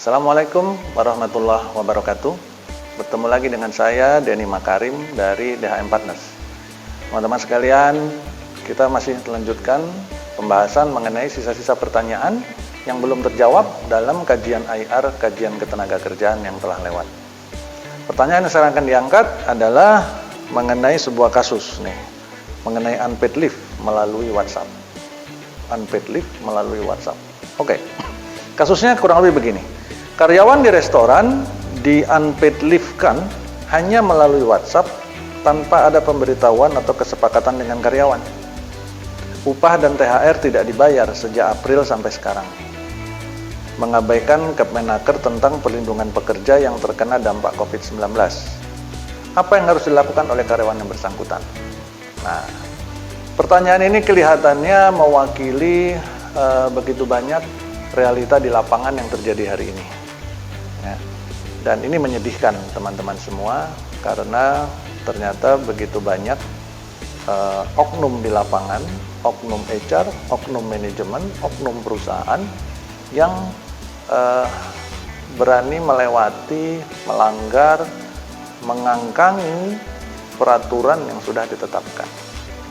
Assalamualaikum warahmatullahi wabarakatuh. Bertemu lagi dengan saya, Denny Makarim dari DHM Partners. Teman-teman sekalian, kita masih melanjutkan pembahasan mengenai sisa-sisa pertanyaan yang belum terjawab dalam kajian IR, kajian ketenagakerjaan yang telah lewat. Pertanyaan yang sekarang akan diangkat adalah mengenai sebuah kasus nih, mengenai unpaid leave melalui WhatsApp. Unpaid leave melalui WhatsApp. Oke. Kasusnya kurang lebih begini. Karyawan di restoran di unpaid leave-kan hanya melalui WhatsApp tanpa ada pemberitahuan atau kesepakatan dengan karyawan. Upah dan THR tidak dibayar sejak April sampai sekarang. Mengabaikan Kepmenaker tentang perlindungan pekerja yang terkena dampak COVID-19. Apa yang harus dilakukan oleh karyawan yang bersangkutan? Nah, pertanyaan ini kelihatannya mewakili begitu banyak realita di lapangan yang terjadi hari ini. Ya. Dan ini menyedihkan teman-teman semua karena ternyata begitu banyak oknum di lapangan, oknum HR, oknum manajemen, oknum perusahaan yang berani melewati, melanggar, mengangkangi peraturan yang sudah ditetapkan.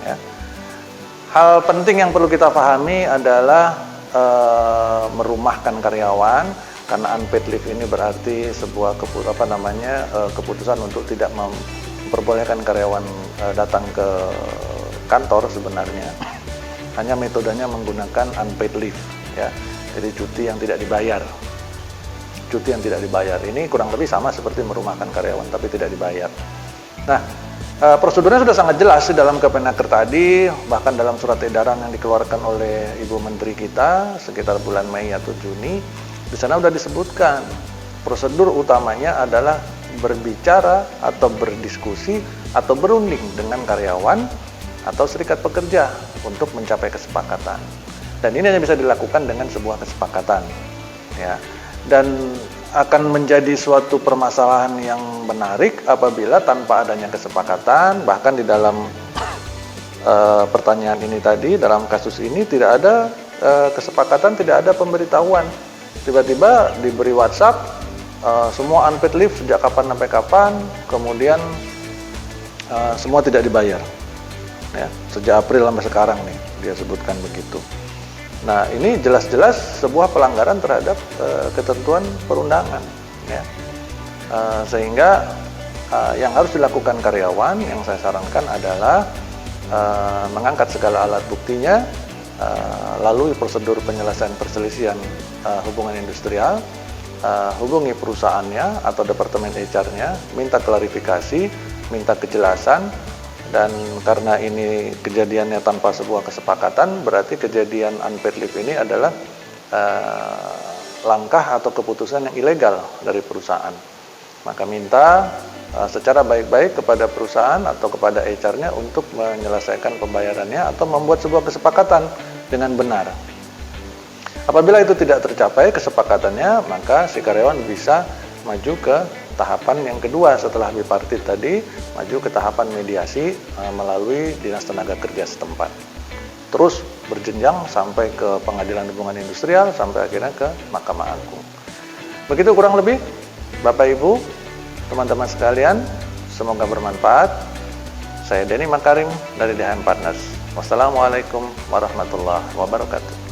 Ya. Hal penting yang perlu kita pahami adalah merumahkan karyawan, karena unpaid leave ini berarti sebuah keputusan untuk tidak memperbolehkan karyawan datang ke kantor sebenarnya. Hanya metodenya menggunakan unpaid leave, ya. Jadi cuti yang tidak dibayar. Cuti yang tidak dibayar ini kurang lebih sama seperti merumahkan karyawan tapi tidak dibayar. Nah, prosedurnya sudah sangat jelas di dalam Kepmenaker tadi, bahkan dalam surat edaran yang dikeluarkan oleh Ibu Menteri kita sekitar bulan Mei atau Juni, di sana sudah disebutkan prosedur utamanya adalah berbicara atau berdiskusi atau berunding dengan karyawan atau serikat pekerja untuk mencapai kesepakatan. Dan ini hanya bisa dilakukan dengan sebuah kesepakatan, ya. Dan akan menjadi suatu permasalahan yang menarik apabila tanpa adanya kesepakatan, bahkan di dalam pertanyaan ini tadi, dalam kasus ini tidak ada kesepakatan, tidak ada pemberitahuan. Tiba-tiba diberi WhatsApp, semua unpaid leave sejak kapan sampai kapan, kemudian semua tidak dibayar. Ya, sejak April sampai sekarang nih, dia sebutkan begitu. Nah, ini jelas-jelas sebuah pelanggaran terhadap ketentuan perundangan, ya. Sehingga yang harus dilakukan karyawan, yang saya sarankan adalah mengangkat segala alat buktinya, lalui prosedur penyelesaian perselisihan hubungan industrial, hubungi perusahaannya atau departemen HR-nya, minta klarifikasi, minta kejelasan. Dan karena ini kejadiannya tanpa sebuah kesepakatan, berarti kejadian unpaid leave ini adalah langkah atau keputusan yang ilegal dari perusahaan. Maka minta secara baik-baik kepada perusahaan atau kepada HR-nya untuk menyelesaikan pembayarannya atau membuat sebuah kesepakatan dengan benar. Apabila itu tidak tercapai kesepakatannya, maka si karyawan bisa maju ke tahapan yang kedua setelah bipartit tadi, maju ke tahapan mediasi melalui Dinas Tenaga Kerja setempat. Terus berjenjang sampai ke Pengadilan Hubungan Industrial, sampai akhirnya ke Mahkamah Agung. Begitu kurang lebih, Bapak Ibu, teman-teman sekalian, semoga bermanfaat. Saya Denny Makarim dari DHM Partners. Wassalamualaikum warahmatullahi wabarakatuh.